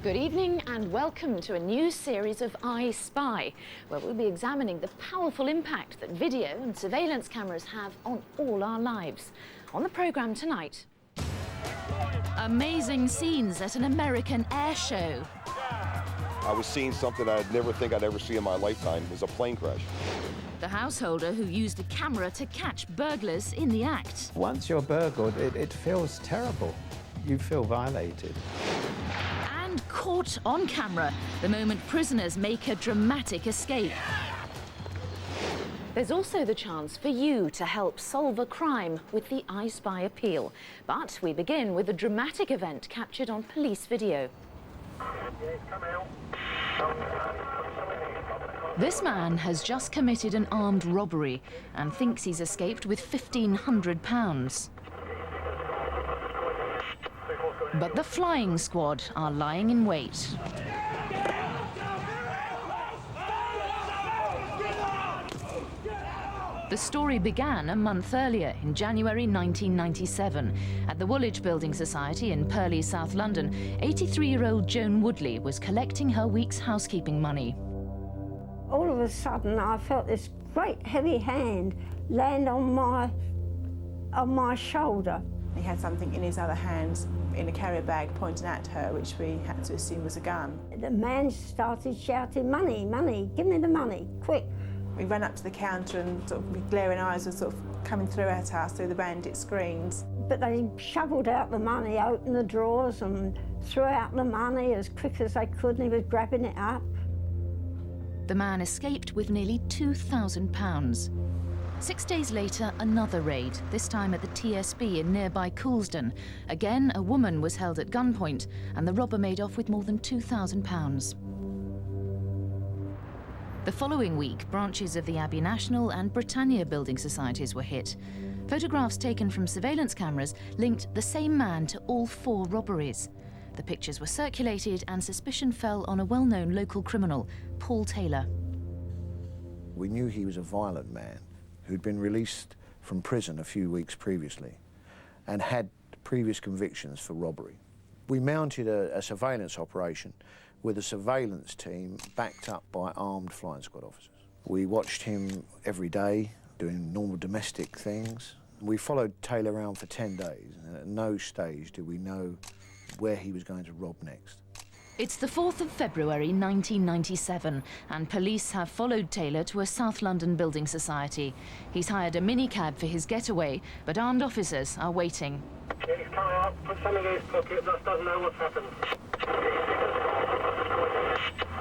Good evening and welcome to a new series of I Spy, where we'll be examining the powerful impact that video and surveillance cameras have on all our lives. On the programme tonight, amazing scenes at an American air show. I was seeing something I'd never think I'd ever see in my lifetime. It was a plane crash. The householder who used a camera to catch burglars in the act. Once you're burgled, it feels terrible. You feel violated. And caught on camera, the moment prisoners make a dramatic escape. There's also the chance for you to help solve a crime with the I Spy appeal. But we begin with a dramatic event captured on police video. This man has just committed an armed robbery and thinks he's escaped with £1,500. But the flying squad are lying in wait. The story began a month earlier, in January 1997. At the Woolwich Building Society in Purley, South London, 83-year-old Joan Woodley was collecting her week's housekeeping money. All of a sudden, I felt this great heavy hand land on my shoulder. He had something in his other hand in a carrier bag pointing at her, which we had to assume was a gun. The man started shouting, "Money, money, give me the money, quick." We ran up to the counter and sort of with glaring eyes were sort of coming through at us through the bandit screens. But they shoveled out the money, opened the drawers and threw out the money as quick as they could, and he was grabbing it up. The man escaped with nearly £2,000. 6 days later, another raid, this time at the TSB in nearby Coulsdon. Again, a woman was held at gunpoint and the robber made off with more than £2,000. The following week, branches of the Abbey National and Britannia Building Societies were hit. Photographs taken from surveillance cameras linked the same man to all 4 robberies. The pictures were circulated and suspicion fell on a well-known local criminal, Paul Taylor. We knew he was a violent man who'd been released from prison a few weeks previously and had previous convictions for robbery. We mounted a surveillance operation with a surveillance team backed up by armed flying squad officers. We watched him every day doing normal domestic things. We followed Taylor around for 10 days, and at no stage did we know where he was going to rob next. It's the 4th of February 1997 and police have followed Taylor to a South London building society. He's hired a minicab for his getaway, but armed officers are waiting. He's coming out, put something in his pocket, just doesn't know what's happened.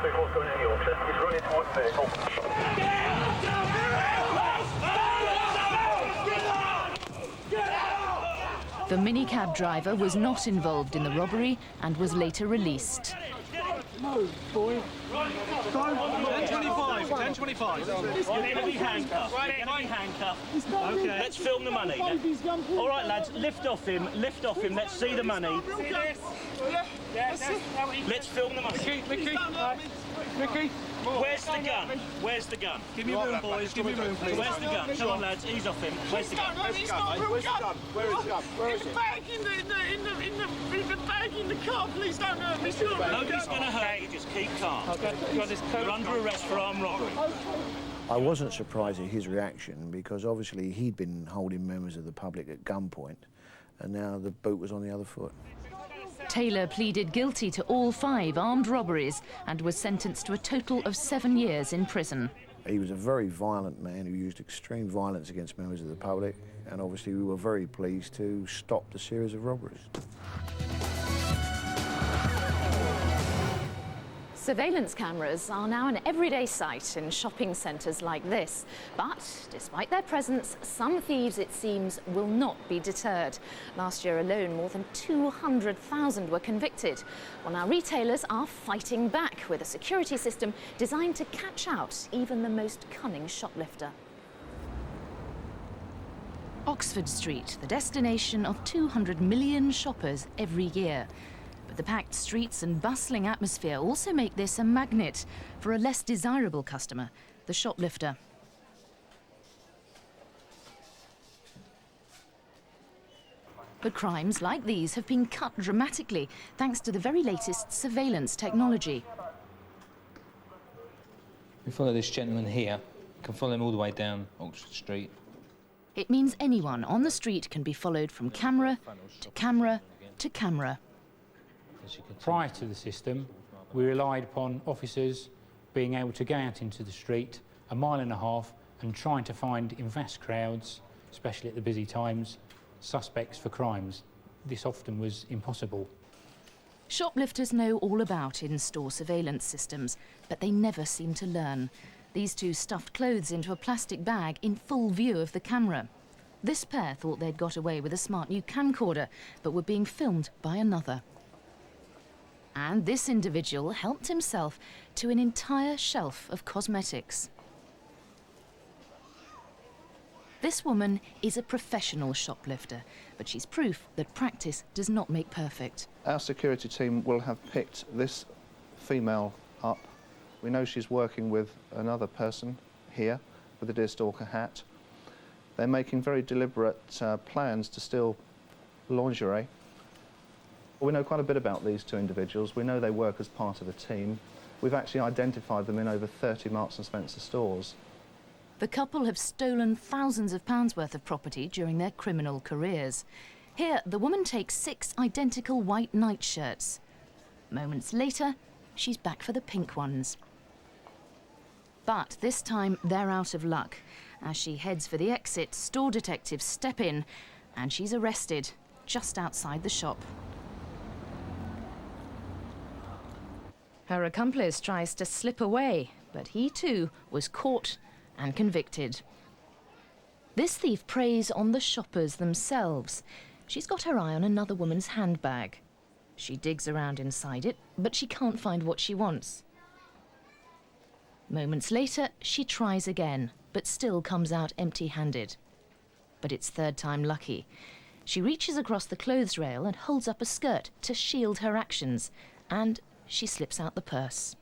3-4 going in Yorkshire, he's running towards the vehicle. The minicab driver was not involved in the robbery and was later released. Move, boy. 10.25, 10.25. You're going to be handcuffed. You're going to be handcuffed. Okay. Let's film the money. All right, lads, lift off him. Lift off him. Let's see the money. Let's film the money. Mickey. Where's the gun? Where's the gun? Give me room, boys. Give me room, please. Where's the gun? Come on, lads. Ease off him. Where's the gun? He's not Where's the gun? Where is the gun? Where is it? Bag in the bag in the car. Please don't hurt me. Nobody's going to hurt you. Just keep calm. You're under arrest for armed robbery. I wasn't surprised at his reaction because obviously he'd been holding members of the public at gunpoint and now the boot was on the other foot. Taylor pleaded guilty to all 5 armed robberies and was sentenced to a total of 7 years in prison. He was a very violent man who used extreme violence against members of the public, and obviously we were very pleased to stop the series of robberies. Surveillance cameras are now an everyday sight in shopping centres like this. But despite their presence, some thieves, it seems, will not be deterred. Last year alone, more than 200,000 were convicted. Well, now retailers are fighting back with a security system designed to catch out even the most cunning shoplifter. Oxford Street, the destination of 200 million shoppers every year. But the packed streets and bustling atmosphere also make this a magnet for a less desirable customer, the shoplifter. But crimes like these have been cut dramatically thanks to the very latest surveillance technology. We follow this gentleman here, can follow him all the way down Oxford Street. It means anyone on the street can be followed from camera to camera to camera. Prior to the system, we relied upon officers being able to go out into the street a mile and a half and trying to find in vast crowds, especially at the busy times, suspects for crimes. This often was impossible. Shoplifters know all about in-store surveillance systems, but they never seem to learn. These two stuffed clothes into a plastic bag in full view of the camera. This pair thought they'd got away with a smart new camcorder, but were being filmed by another. And this individual helped himself to an entire shelf of cosmetics. This woman is a professional shoplifter, but she's proof that practice does not make perfect. Our security team will have picked this female up. We know she's working with another person here with a deerstalker hat. They're making very deliberate plans to steal lingerie. We know quite a bit about these two individuals. We know they work as part of a team. We've actually identified them in over 30 Marks & Spencer stores. The couple have stolen thousands of pounds worth of property during their criminal careers. Here, the woman takes 6 identical white nightshirts. Moments later, she's back for the pink ones. But this time, they're out of luck. As she heads for the exit, store detectives step in, and she's arrested just outside the shop. Her accomplice tries to slip away, but he too was caught and convicted. This thief preys on the shoppers themselves. She's got her eye on another woman's handbag. She digs around inside it, but she can't find what she wants. Moments later, she tries again, but still comes out empty-handed. But it's third time lucky. She reaches across the clothes rail and holds up a skirt to shield her actions, and she slips out the purse.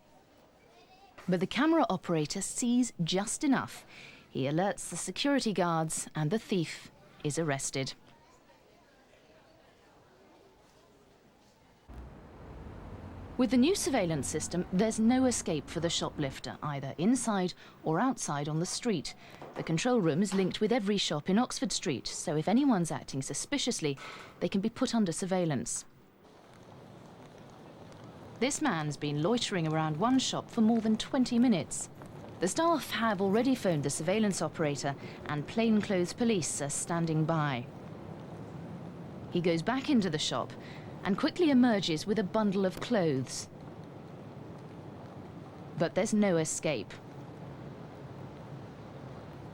But the camera operator sees just enough. He alerts the security guards, and the thief is arrested. With the new surveillance system, there's no escape for the shoplifter, either inside or outside on the street. The control room is linked with every shop in Oxford Street, so if anyone's acting suspiciously, they can be put under surveillance. This man's been loitering around one shop for more than 20 minutes. The staff have already phoned the surveillance operator, and plainclothes police are standing by. He goes back into the shop and quickly emerges with a bundle of clothes. But there's no escape.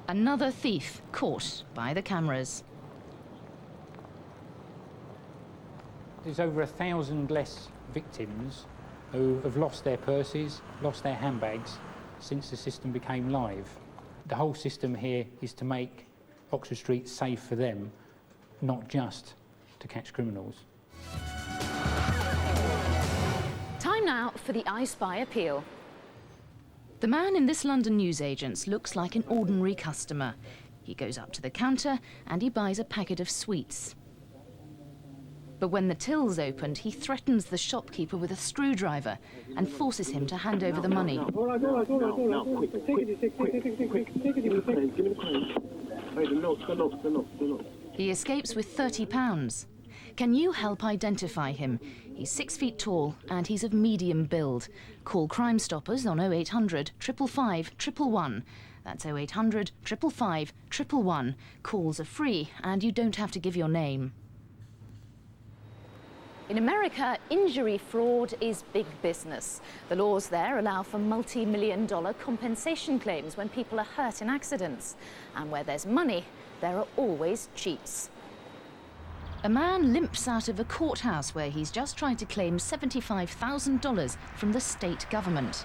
Another thief caught by the cameras. There's over 1,000 less victims who have lost their purses, lost their handbags since the system became live. The whole system here is to make Oxford Street safe for them, not just to catch criminals. Time now for the I Spy appeal. The man in this London newsagent's looks like an ordinary customer. He goes up to the counter and he buys a packet of sweets. But when the till's opened, he threatens the shopkeeper with a screwdriver and forces him to hand over the money. He escapes with £30. Can you help identify him? He's 6 feet tall and he's of medium build. Call Crime Stoppers on 0800 555 111. That's 0800 555 111. Calls are free and you don't have to give your name. In America, injury fraud is big business. The laws there allow for multi-million-dollar compensation claims when people are hurt in accidents. And where there's money, there are always cheats. A man limps out of a courthouse where he's just tried to claim $75,000 from the state government.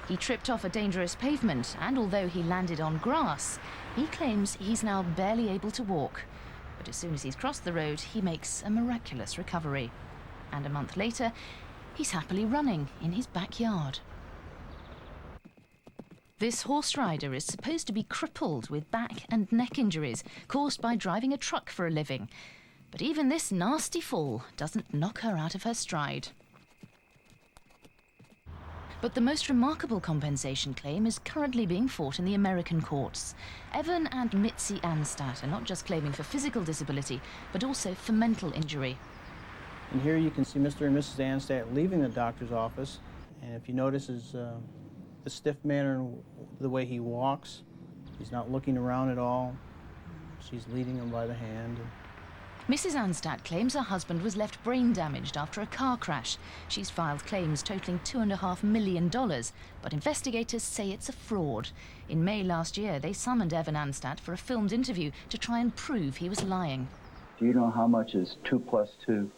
He tripped off a dangerous pavement, and although he landed on grass, he claims he's now barely able to walk. But as soon as he's crossed the road, he makes a miraculous recovery. And a month later, he's happily running in his backyard. This horse rider is supposed to be crippled with back and neck injuries caused by driving a truck for a living. But even this nasty fall doesn't knock her out of her stride. But the most remarkable compensation claim is currently being fought in the American courts. Evan and Mitzi Anstadt are not just claiming for physical disability, but also for mental injury. And here you can see Mr. and Mrs. Anstadt leaving the doctor's office. And if you notice the stiff manner and the way he walks, he's not looking around at all. She's leading him by the hand. Mrs. Anstadt claims her husband was left brain damaged after a car crash. She's filed claims totaling $2.5 million, but investigators say it's a fraud. In May last year, they summoned Evan Anstadt for a filmed interview to try and prove he was lying. Do you know how much is 2 plus 2?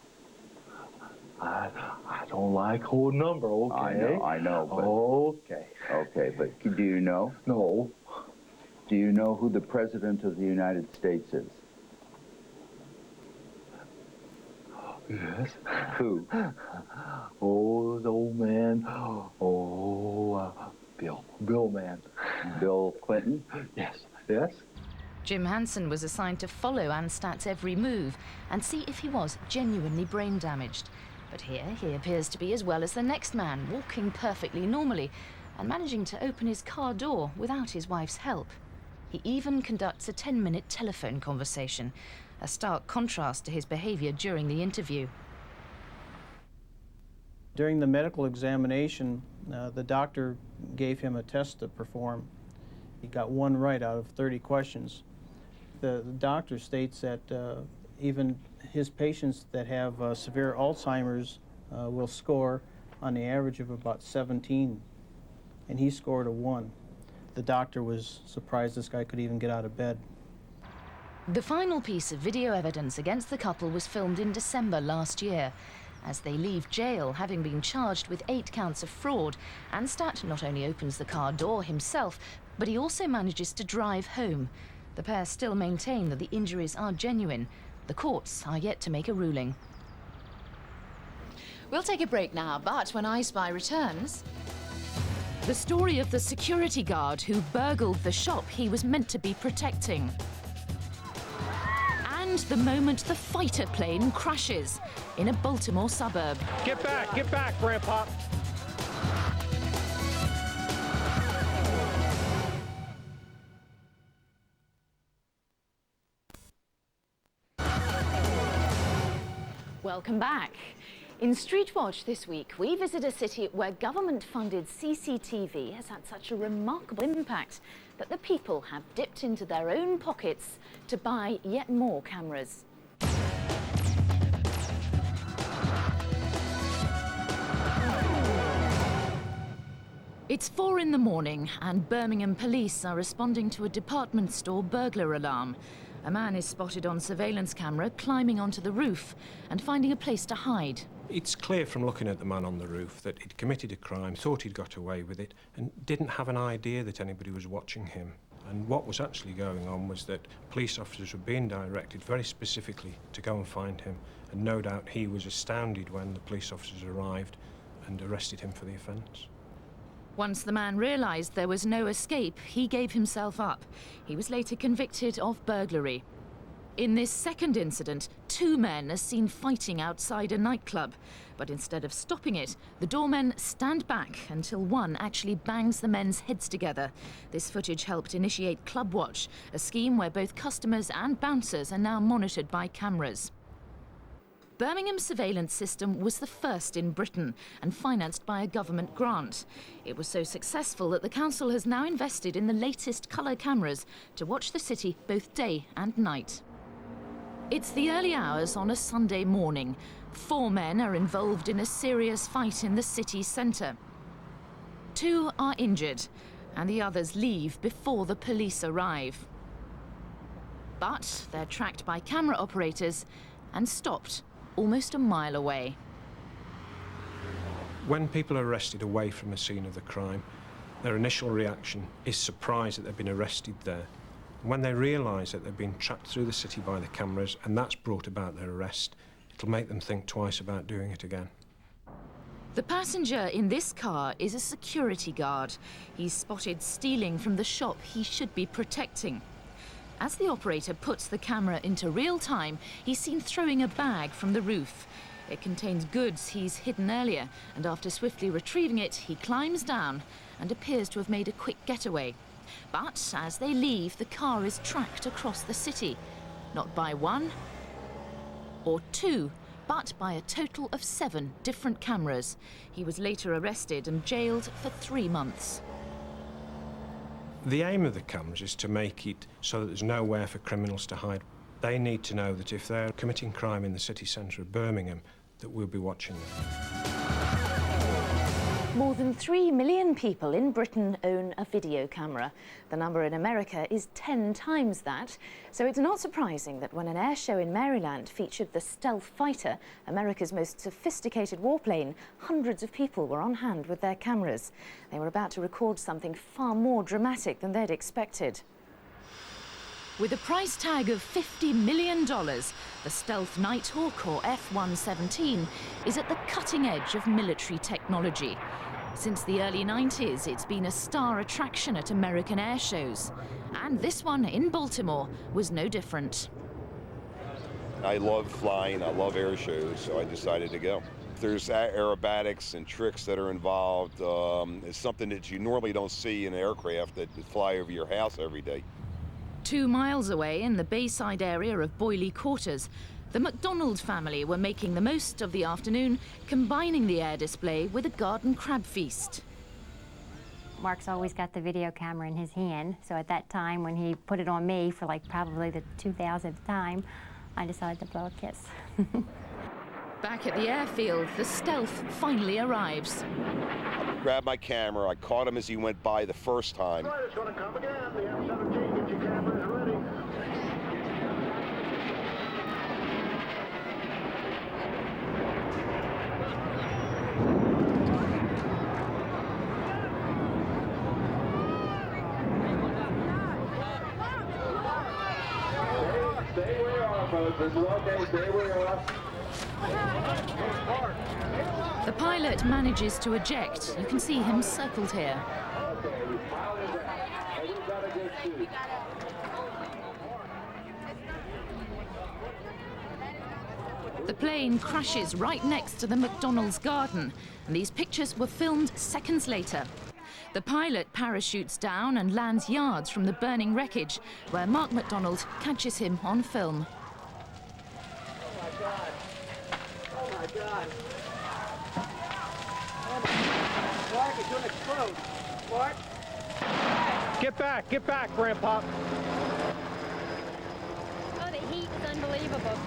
I don't like whole number, okay? I know, but... Okay. Okay, but do you know? No. Do you know who the President of the United States is? Yes. Who? Oh, the old man. Oh, Bill man. Bill Clinton? Yes. Yes. Jim Hansen was assigned to follow Anstadt's every move and see if he was genuinely brain damaged. But here he appears to be as well as the next man, walking perfectly normally and managing to open his car door without his wife's help. He even conducts a 10-minute telephone conversation, a stark contrast to his behavior during the interview. During the medical examination, the doctor gave him a test to perform. He got 1 right out of 30 questions. The doctor states that even his patients that have severe Alzheimer's will score on the average of about 17, and he scored a 1. The doctor was surprised this guy could even get out of bed. The final piece of video evidence against the couple was filmed in December last year. As they leave jail, having been charged with 8 counts of fraud, Anstadt not only opens the car door himself, but he also manages to drive home. The pair still maintain that the injuries are genuine. The courts are yet to make a ruling. We'll take a break now, but when I Spy returns, the story of the security guard who burgled the shop he was meant to be protecting. And the moment the fighter plane crashes in a Baltimore suburb. Get back, Grandpa. Welcome back. In Street Watch this week, we visit a city where government-funded CCTV has had such a remarkable impact that the people have dipped into their own pockets to buy yet more cameras. It's 4 in the morning and Birmingham police are responding to a department store burglar alarm. A man is spotted on surveillance camera climbing onto the roof and finding a place to hide. It's clear from looking at the man on the roof that he'd committed a crime, thought he'd got away with it, and didn't have an idea that anybody was watching him. And what was actually going on was that police officers were being directed very specifically to go and find him, and no doubt he was astounded when the police officers arrived and arrested him for the offence. Once the man realised there was no escape, he gave himself up. He was later convicted of burglary. In this second incident, 2 men are seen fighting outside a nightclub. But instead of stopping it, the doormen stand back until one actually bangs the men's heads together. This footage helped initiate Club Watch, a scheme where both customers and bouncers are now monitored by cameras. Birmingham's surveillance system was the first in Britain and financed by a government grant. It was so successful that the council has now invested in the latest colour cameras to watch the city both day and night. It's the early hours on a Sunday morning. 4 men are involved in a serious fight in the city centre. 2 are injured and the others leave before the police arrive. But they're tracked by camera operators and stopped almost a mile away. When people are arrested away from the scene of the crime, their initial reaction is surprise that they've been arrested there. When they realise that they've been tracked through the city by the cameras and that's brought about their arrest, it'll make them think twice about doing it again. The passenger in this car is a security guard. He's spotted stealing from the shop he should be protecting. As the operator puts the camera into real time, he's seen throwing a bag from the roof. It contains goods he's hidden earlier, and after swiftly retrieving it, he climbs down and appears to have made a quick getaway. But as they leave, the car is tracked across the city, not by one or two, but by a total of 7 different cameras. He was later arrested and jailed for 3 months. The aim of the cameras is to make it so that there's nowhere for criminals to hide. They need to know that if they're committing crime in the city centre of Birmingham, that we'll be watching them. More than 3 million people in Britain own a video camera. The number in America is 10 times that. So it's not surprising that when an air show in Maryland featured the Stealth Fighter, America's most sophisticated warplane, hundreds of people were on hand with their cameras. They were about to record something far more dramatic than they'd expected. With a price tag of $50 million, the Stealth Nighthawk, or F-117, is at the cutting edge of military technology. Since the early 90s, it's been a star attraction at American air shows. And this one in Baltimore was no different. I love flying, I love air shows, so I decided to go. There's aerobatics and tricks that are involved. It's something that you normally don't see in an aircraft that fly over your house every day. 2 miles away in the Bayside area of Boyley Quarters, the McDonald family were making the most of the afternoon, combining the air display with a garden crab feast. Mark's always got the video camera in his hand, so at that time when he put it on me for like probably the 2000th time, I decided to blow a kiss. Back at the airfield, the Stealth finally arrives. I grabbed my camera, I caught him as he went by the first time. Right, it's going to come again. The F-17, get your cameras ready. Stay where you are, folks. This is okay. Stay where you are. The pilot manages to eject. You can see him circled here. The plane crashes right next to the McDonald's garden, and these pictures were filmed seconds later. The pilot parachutes down and lands yards from the burning wreckage, where Mark McDonald catches him on film. Oh my God. Mark, it's going to explode. Mark? Get back, Grandpa. Oh, the heat was unbelievable.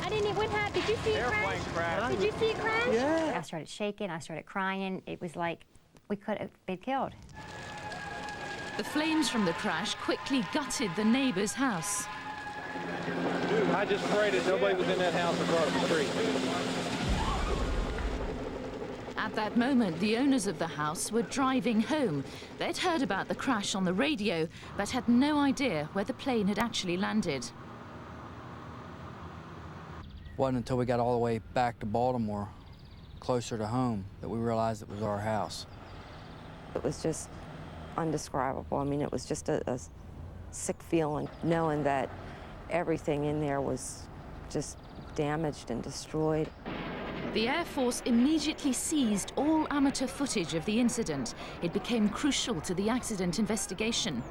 I didn't even, what happened? Did you see it crash? Did you see it crash? Yeah. I started shaking, I started crying. It was like we could have been killed. The flames from the crash quickly gutted the neighbor's house. I just prayed that nobody was in that house across the street. At that moment, the owners of the house were driving home. They'd heard about the crash on the radio, but had no idea where the plane had actually landed. It wasn't until we got all the way back to Baltimore, closer to home, that we realized it was our house. It was just indescribable. I mean, it was just a sick feeling, knowing that everything in there was just damaged and destroyed. The Air Force immediately seized all amateur footage of the incident. It became crucial to the accident investigation.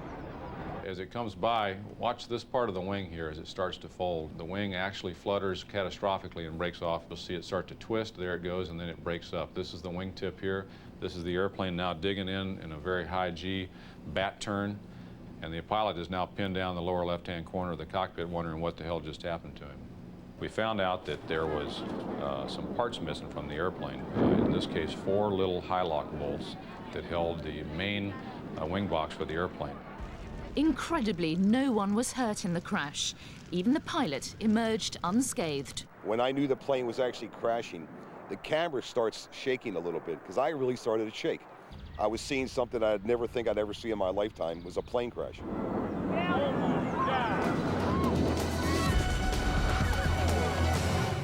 As it comes by, watch this part of the wing here as it starts to fold. The wing actually flutters catastrophically and breaks off. You'll see it start to twist. There it goes, and then it breaks up. This is the wingtip here. This is the airplane now digging in a very high G bat turn, and the pilot is now pinned down the lower left-hand corner of the cockpit wondering what the hell just happened to him. We found out that there was some parts missing from the airplane. In this case, 4 little high-lock bolts that held the main wing box for the airplane. Incredibly, no one was hurt in the crash. Even the pilot emerged unscathed. When I knew the plane was actually crashing, the camera starts shaking a little bit because I really started to shake. I was seeing something I'd never think I'd ever see in my lifetime. It was a plane crash.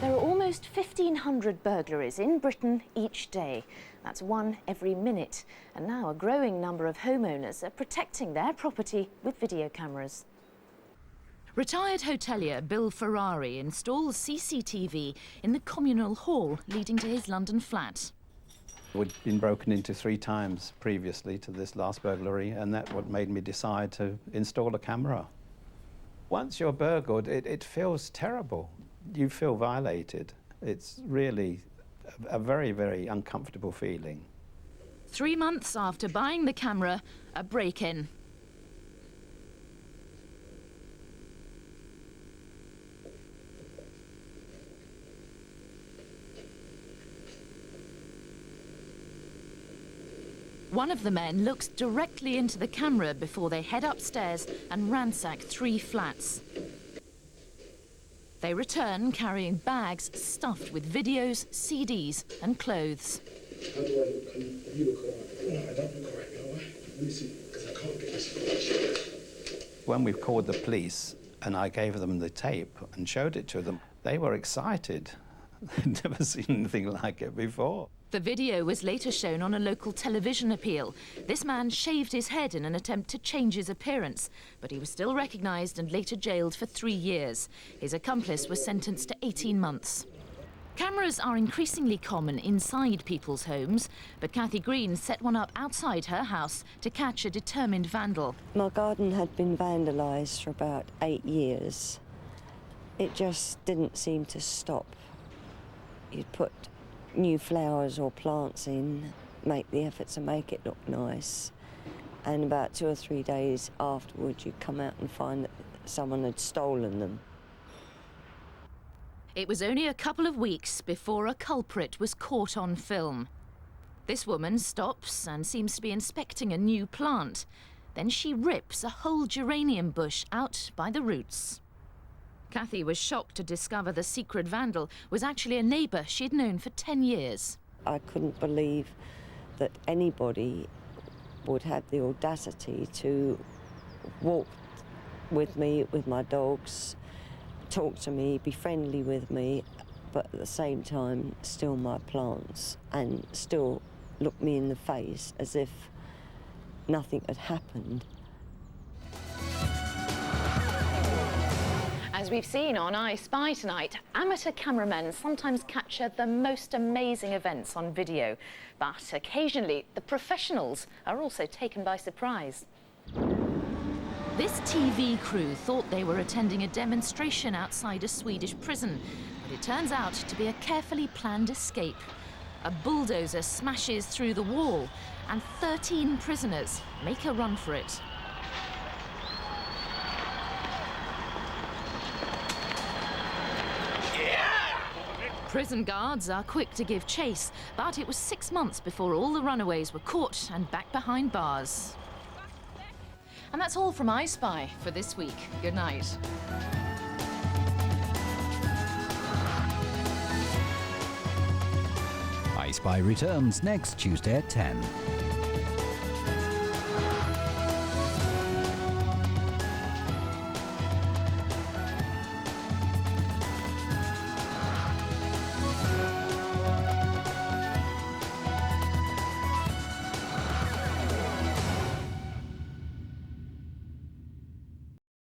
There are almost 1,500 burglaries in Britain each day. That's 1 every minute. And now a growing number of homeowners are protecting their property with video cameras. Retired hotelier Bill Ferrari installs CCTV in the communal hall leading to his London flat. We'd been broken into 3 times previously to this last burglary, and that's what made me decide to install a camera. Once you're burgled, it feels terrible. You feel violated. It's really a very, very uncomfortable feeling. 3 months after buying the camera, a break-in. One of the men looks directly into the camera before they head upstairs and ransack 3 flats. They return carrying bags stuffed with videos, CDs and clothes. How do I look? You look all right. No, I don't look all right, do I? Let me see, because I can't get this footage. When we called the police and I gave them the tape and showed it to them, they were excited. They'd never seen anything like it before. The video was later shown on a local television appeal. This man shaved his head in an attempt to change his appearance, but he was still recognised and later jailed for 3 years. His accomplice was sentenced to 18 months. Cameras are increasingly common inside people's homes, but Kathy Green set one up outside her house to catch a determined vandal. My garden had been vandalised for about 8 years. It just didn't seem to stop. You'd put new flowers or plants in, make the effort to make it look nice, and about 2 or 3 days afterwards you'd come out and find that someone had stolen them. It was only a couple of weeks before a culprit was caught on film. This woman stops and seems to be inspecting a new plant. Then she rips a whole geranium bush out by the roots. Kathy was shocked to discover the secret vandal was actually a neighbour she'd known for 10 years. I couldn't believe that anybody would have the audacity to walk with me, with my dogs, talk to me, be friendly with me, but at the same time steal my plants and still look me in the face as if nothing had happened. As we've seen on I Spy tonight, amateur cameramen sometimes capture the most amazing events on video, but occasionally the professionals are also taken by surprise. This TV crew thought they were attending a demonstration outside a Swedish prison, but it turns out to be a carefully planned escape. A bulldozer smashes through the wall, and 13 prisoners make a run for it. Prison guards are quick to give chase, but it was 6 months before all the runaways were caught and back behind bars. And that's all from I Spy for this week. Good night. I Spy returns next Tuesday at 10.